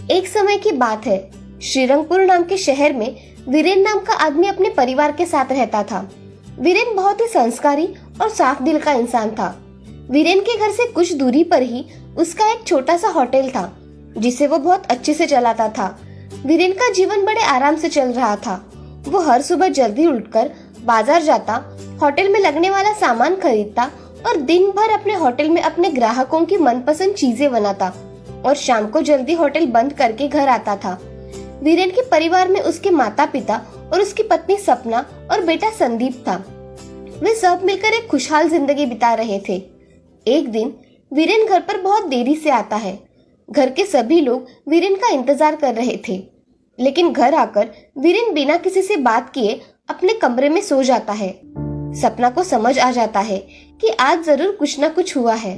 एक समय की बात है, श्रीरंगपुर नाम के शहर में वीरेन नाम का आदमी अपने परिवार के साथ रहता था। वीरेन बहुत ही संस्कारी और साफ दिल का इंसान था। वीरेन के घर से कुछ दूरी पर ही उसका एक छोटा सा होटल था, जिसे वो बहुत अच्छे से चलाता था। वीरेन का जीवन बड़े आराम से चल रहा था। वो हर सुबह जल्दी उठकर बाजार जाता, होटल में लगने वाला सामान खरीदता और दिन भर अपने होटल में अपने ग्राहकों की मनपसंद चीजें बनाता और शाम को जल्दी होटल बंद करके घर आता था। वीरेन के परिवार में उसके माता पिता और उसकी पत्नी सपना और बेटा संदीप था। वे सब मिलकर एक खुशहाल जिंदगी बिता रहे थे। एक दिन वीरेन घर पर बहुत देरी से आता है। घर के सभी लोग वीरेन का इंतजार कर रहे थे, लेकिन घर आकर वीरेन बिना किसी से बात किए अपने कमरे में सो जाता है। सपना को समझ आ जाता है कि आज जरूर कुछ न कुछ हुआ है।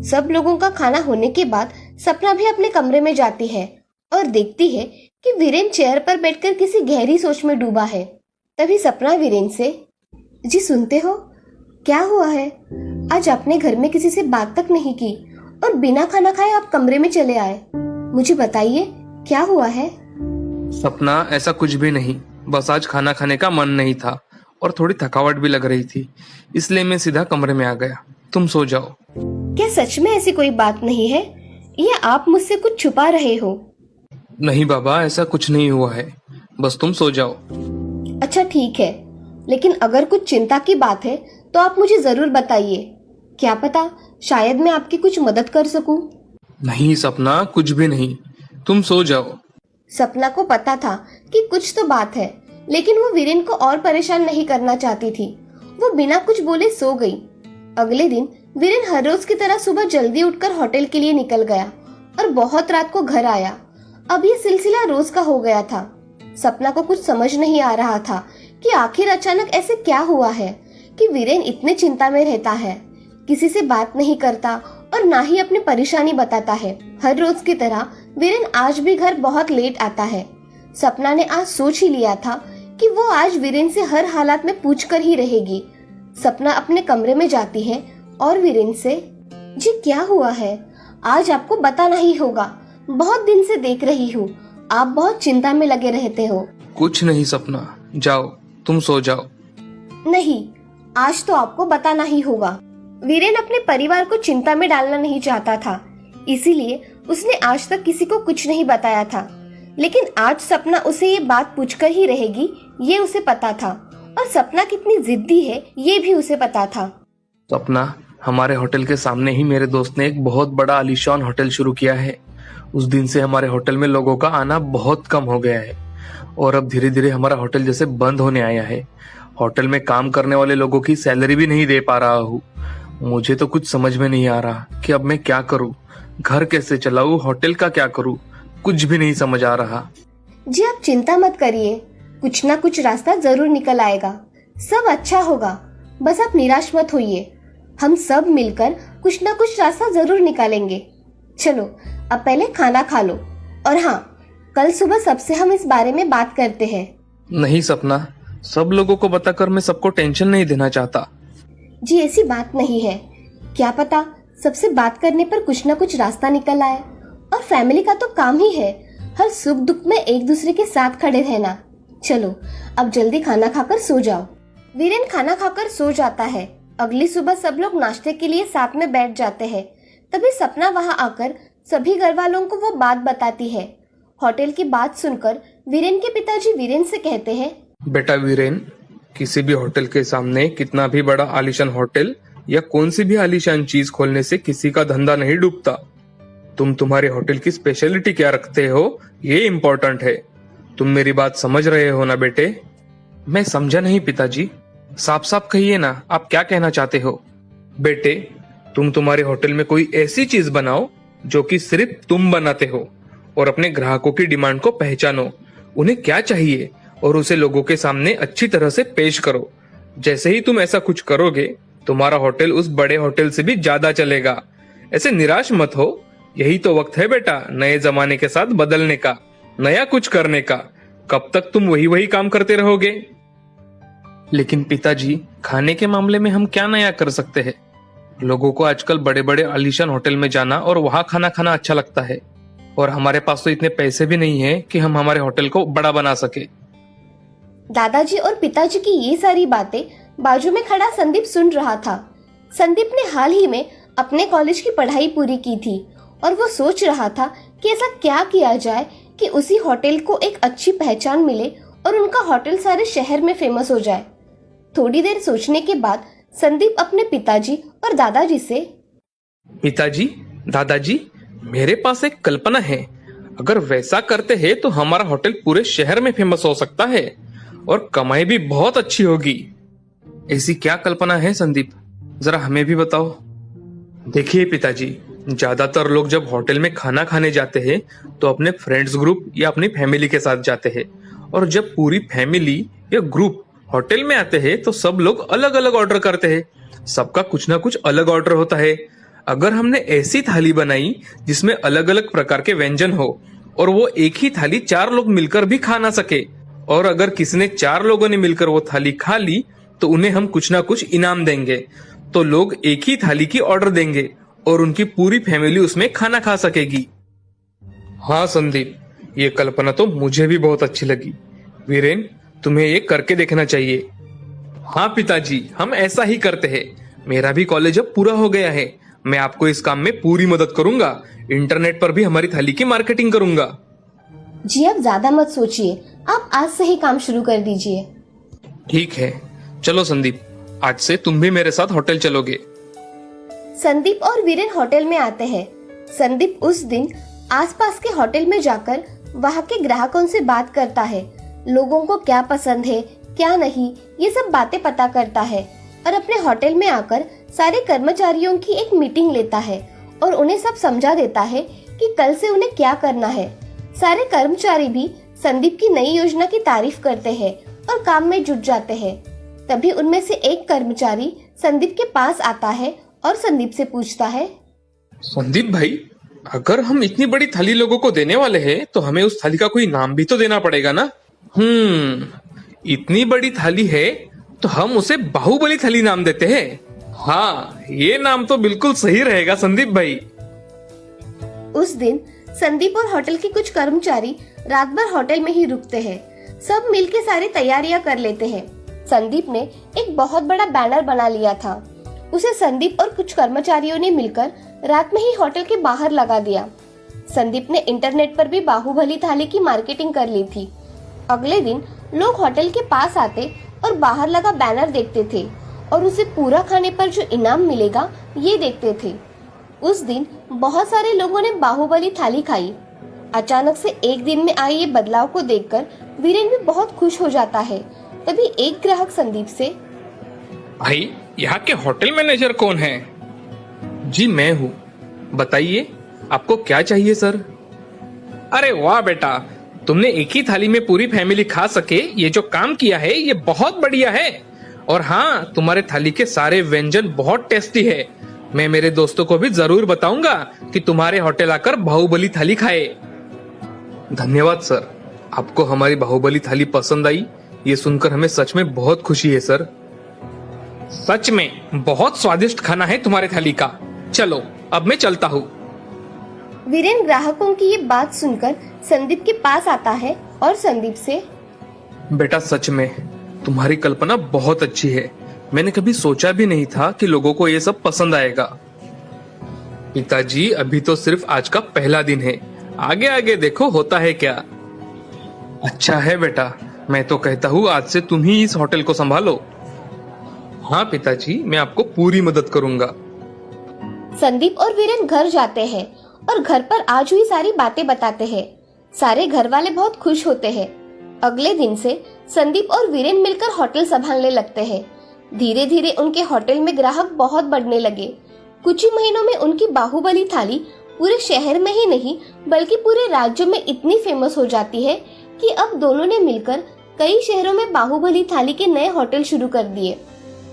सब लोगों का खाना होने के बाद सपना भी अपने कमरे में जाती है और देखती है कि वीरेन चेयर पर बैठकर किसी गहरी सोच में डूबा है। तभी सपना वीरेन से, जी सुनते हो, क्या हुआ है? आज आपने घर में किसी से बात तक नहीं की और बिना खाना खाए आप कमरे में चले आए। मुझे बताइए क्या हुआ है? सपना, ऐसा कुछ भी नहीं, बस आज खाना खाने का मन नहीं था और थोड़ी थकावट भी लग रही थी, इसलिए मैं सीधा कमरे में आ गया। तुम सो जाओ। क्या सच में ऐसी कोई बात नहीं है या आप मुझसे कुछ छुपा रहे हो? नहीं बाबा, ऐसा कुछ नहीं हुआ है, बस तुम सो जाओ। अच्छा ठीक है, लेकिन अगर कुछ चिंता की बात है तो आप मुझे जरूर बताइए। क्या पता शायद मैं आपकी कुछ मदद कर सकूं। नहीं सपना, कुछ भी नहीं, तुम सो जाओ। सपना को पता था कि कुछ तो बात है, लेकिन वो वीरेन को और परेशान नहीं करना चाहती थी। वो बिना कुछ बोले सो गई। अगले दिन वीरेन हर रोज की तरह सुबह जल्दी उठकर होटल के लिए निकल गया और बहुत रात को घर आया। अब ये सिलसिला रोज का हो गया था। सपना को कुछ समझ नहीं आ रहा था कि आखिर अचानक ऐसे क्या हुआ है कि वीरेन इतने चिंता में रहता है, किसी से बात नहीं करता और ना ही अपनी परेशानी बताता है। हर रोज की तरह वीरेन आज भी घर बहुत लेट आता है। सपना ने आज सोच ही लिया था कि वो आज वीरेन से हर हालात में पूछकर ही रहेगी। सपना अपने कमरे में जाती है और वीरेन से, जी क्या हुआ है? आज आपको बताना ही होगा। बहुत दिन से देख रही हूँ, आप बहुत चिंता में लगे रहते हो। कुछ नहीं सपना, जाओ तुम सो जाओ। नहीं, आज तो आपको बताना ही होगा। वीरेन अपने परिवार को चिंता में डालना नहीं चाहता था, इसीलिए उसने आज तक किसी को कुछ नहीं बताया था। लेकिन आज सपना उसे ये बात पूछकर ही रहेगी, ये उसे पता था। और सपना कितनी जिद्दी है ये भी उसे पता था। सपना, हमारे होटल के सामने ही मेरे दोस्त ने एक बहुत बड़ा आलीशान होटल शुरू किया है। उस दिन से हमारे होटल में लोगों का आना बहुत कम हो गया है और अब धीरे धीरे हमारा होटल जैसे बंद होने आया है। होटल में काम करने वाले लोगों की सैलरी भी नहीं दे पा रहा हूँ। मुझे तो कुछ समझ में नहीं आ रहा कि अब मैं क्या करूँ, घर कैसे चलाऊं, होटल का क्या करूँ, कुछ भी नहीं समझ आ रहा। जी आप चिंता मत करिए, कुछ ना कुछ रास्ता जरूर निकल आएगा। सब अच्छा होगा, बस आप निराश मत होइए। हम सब मिलकर कुछ ना कुछ रास्ता जरूर निकालेंगे। चलो अब पहले खाना खा लो, और हाँ, कल सुबह सबसे हम इस बारे में बात करते हैं। नहीं सपना, सब लोगों को बताकर मैं सबको टेंशन नहीं देना चाहता। जी ऐसी बात नहीं है, क्या पता सबसे बात करने पर कुछ ना कुछ रास्ता निकल आए। और फैमिली का तो काम ही है हर सुख दुख में एक दूसरे के साथ खड़े रहना। चलो अब जल्दी खाना खाकर सो जाओ। वीरेन खाना खाकर सो जाता है। अगली सुबह सब लोग नाश्ते के लिए साथ में बैठ जाते हैं। तभी सपना वहां आकर सभी घर वालों को वो बात बताती है। होटल की बात सुनकर वीरेन के पिताजी वीरेन से कहते हैं, बेटा वीरेन, किसी भी होटल के सामने कितना भी बड़ा आलीशान होटल या कौन सी भी आलीशान चीज खोलने से किसी का धंधा नहीं डूबता। तुम तुम्हारे होटल की स्पेशलिटी क्या रखते हो, ये इम्पोर्टेंट है। तुम मेरी बात समझ रहे हो ना बेटे? मैं समझा नहीं पिताजी, साफ साफ कहिए ना, आप क्या कहना चाहते हो? बेटे, तुम तुम्हारे होटल में कोई ऐसी चीज बनाओ जो कि सिर्फ तुम बनाते हो और अपने ग्राहकों की डिमांड को पहचानो, उन्हें क्या चाहिए और उसे लोगों के सामने अच्छी तरह से पेश करो। जैसे ही तुम ऐसा कुछ करोगे, तुम्हारा होटल उस बड़े होटल से भी ज्यादा चलेगा। ऐसे निराश मत हो, यही तो वक्त है बेटा नए जमाने के साथ बदलने का, नया कुछ करने का। कब तक तुम वही वही काम करते रहोगे? लेकिन पिताजी, खाने के मामले में हम क्या नया कर सकते हैं? लोगों को आजकल बड़े बड़े आलीशान होटल में जाना और वहां खाना खाना अच्छा लगता है, और हमारे पास तो इतने पैसे भी नहीं है कि हम हमारे होटल को बड़ा बना सके। दादाजी और पिताजी की ये सारी बातें बाजू में खड़ा संदीप सुन रहा था। संदीप ने हाल ही में अपने कॉलेज की पढ़ाई पूरी की थी और वो सोच रहा था कि ऐसा क्या किया जाए कि उसी होटल को एक अच्छी पहचान मिले और उनका होटल सारे शहर में फेमस हो जाए। थोड़ी देर सोचने के बाद संदीप अपने पिताजी और दादाजी से, पिताजी, दादाजी, मेरे पास एक कल्पना है। अगर वैसा करते हैं तो हमारा होटल पूरे शहर में फेमस हो सकता है और कमाई भी बहुत अच्छी होगी। ऐसी क्या कल्पना है संदीप, जरा हमें भी बताओ। देखिए पिताजी, ज्यादातर लोग जब होटल में खाना खाने जाते हैं तो अपने फ्रेंड्स ग्रुप या अपनी फैमिली के साथ जाते हैं, और जब पूरी फैमिली या ग्रुप होटल में आते हैं तो सब लोग अलग अलग ऑर्डर करते हैं। सबका कुछ ना कुछ अलग ऑर्डर होता है। अगर हमने ऐसी थाली बनाई जिसमें अलग अलग प्रकार के व्यंजन हो और वो एक ही थाली 4 लोग मिलकर भी खा ना सके, और अगर किसी ने 4 लोगों ने मिलकर वो थाली खा ली तो उन्हें हम कुछ ना कुछ इनाम देंगे, तो लोग एक ही थाली की ऑर्डर देंगे और उनकी पूरी फैमिली उसमें खाना खा सकेगी। हाँ संदीप, ये कल्पना तो मुझे भी बहुत अच्छी लगी। वीरेन, तुम्हें ये करके देखना चाहिए। हाँ पिताजी, हम ऐसा ही करते हैं। मेरा भी कॉलेज अब पूरा हो गया है। मैं आपको इस काम में पूरी मदद करूंगा। इंटरनेट पर भी हमारी थाली की मार्केटिंग करूंगा। जी अब ज्यादा मत सोचिए, आप आज से ही काम शुरू कर दीजिए। ठीक है, चलो संदीप, आज से तुम भी मेरे साथ होटल चलोगे। संदीप और वीरेन होटल में आते हैं। संदीप उस दिन आसपास के होटल में जाकर वहाँ के ग्राहकों से बात करता है। लोगों को क्या पसंद है, क्या नहीं, ये सब बातें पता करता है और अपने होटल में आकर सारे कर्मचारियों की एक मीटिंग लेता है और उन्हें सब समझा देता है कि कल से उन्हें क्या करना है। सारे कर्मचारी भी संदीप की नई योजना की तारीफ करते हैं और काम में जुट जाते हैं। तभी उनमें से एक कर्मचारी संदीप के पास आता है और संदीप से पूछता है, संदीप भाई, अगर हम इतनी बड़ी थाली लोगों को देने वाले हैं तो हमें उस थाली का कोई नाम भी तो देना पड़ेगा ना। इतनी बड़ी थाली है तो हम उसे बाहुबली थाली नाम देते हैं। हाँ, ये नाम तो बिल्कुल सही रहेगा संदीप भाई। उस दिन संदीप और होटल के कुछ कर्मचारी रात भर होटल में ही रुकते हैं। सब मिलके सारी तैयारियां कर लेते हैं। संदीप ने एक बहुत बड़ा बैनर बना लिया था। उसे संदीप और कुछ कर्मचारियों ने मिलकर रात में ही होटल के बाहर लगा दिया। संदीप ने इंटरनेट पर भी बाहुबली थाली की मार्केटिंग कर ली थी। अगले दिन लोग होटल के पास आते और बाहर लगा बैनर देखते थे और उसे पूरा खाने पर जो इनाम मिलेगा ये देखते थे। उस दिन बहुत सारे लोगों ने बाहुबली थाली खाई। अचानक से एक दिन में आए ये बदलाव को देखकर वीरेन भी बहुत खुश हो जाता है। तभी एक ग्राहक संदीप से, भाई, यहाँ के होटल मैनेजर कौन है? जी मैं हूँ, बताइए आपको क्या चाहिए सर? अरे वाह बेटा, तुमने एक ही थाली में पूरी फैमिली खा सके ये जो काम किया है ये बहुत बढ़िया है। और हाँ, तुम्हारे थाली के सारे व्यंजन बहुत टेस्टी है। मैं मेरे दोस्तों को भी जरूर बताऊंगा कि तुम्हारे होटल आकर बाहुबली थाली खाए। धन्यवाद सर, आपको हमारी बाहुबली थाली पसंद आई, ये सुनकर हमें सच में बहुत खुशी है सर। सच में बहुत स्वादिष्ट खाना है तुम्हारे थाली का। चलो अब मैं चलता हूँ। वीरेन ग्राहकों की ये बात सुनकर संदीप के पास आता है और संदीप से, बेटा सच में तुम्हारी कल्पना बहुत अच्छी है। मैंने कभी सोचा भी नहीं था कि लोगों को ये सब पसंद आएगा। पिताजी, अभी तो सिर्फ आज का पहला दिन है, आगे आगे देखो होता है क्या। अच्छा है बेटा, मैं तो कहता हूँ आज से तुम ही इस होटल को संभालो। हाँ पिताजी, मैं आपको पूरी मदद करूंगा। संदीप और वीरेन घर जाते हैं और घर पर आज हुई सारी बातें बताते हैं। सारे घर वाले बहुत खुश होते हैं। अगले दिन से संदीप और वीरेन मिलकर होटल संभालने लगते हैं। धीरे धीरे उनके होटल में ग्राहक बहुत बढ़ने लगे। कुछ ही महीनों में उनकी बाहुबली थाली पूरे शहर में ही नहीं बल्कि पूरे राज्य में इतनी फेमस हो जाती है कि अब दोनों ने मिलकर कई शहरों में बाहुबली थाली के नए होटल शुरू कर दिए।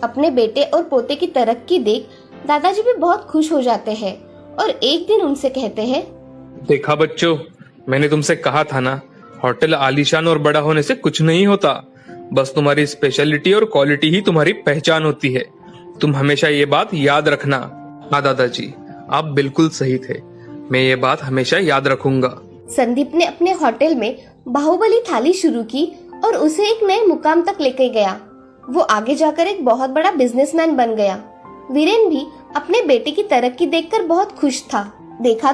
अपने बेटे और पोते की तरक्की देख दादाजी भी बहुत खुश हो जाते हैं और एक दिन उनसे कहते हैं, देखा बच्चों, मैंने तुमसे कहा था ना, होटल आलीशान और बड़ा होने से कुछ नहीं होता, बस तुम्हारी स्पेशलिटी और क्वालिटी ही तुम्हारी पहचान होती है। तुम हमेशा ये बात याद रखना। हाँ दादाजी, आप बिल्कुल सही थे, मैं ये बात हमेशा याद रखूंगा। संदीप ने अपने होटल में बाहुबली थाली शुरू की और उसे एक नए मुकाम तक लेके गया। वो आगे जाकर एक बहुत बड़ा बिजनेसमैन बन गया। वीरेन भी अपने बेटे की तरक्की देखकर बहुत खुश था। देखा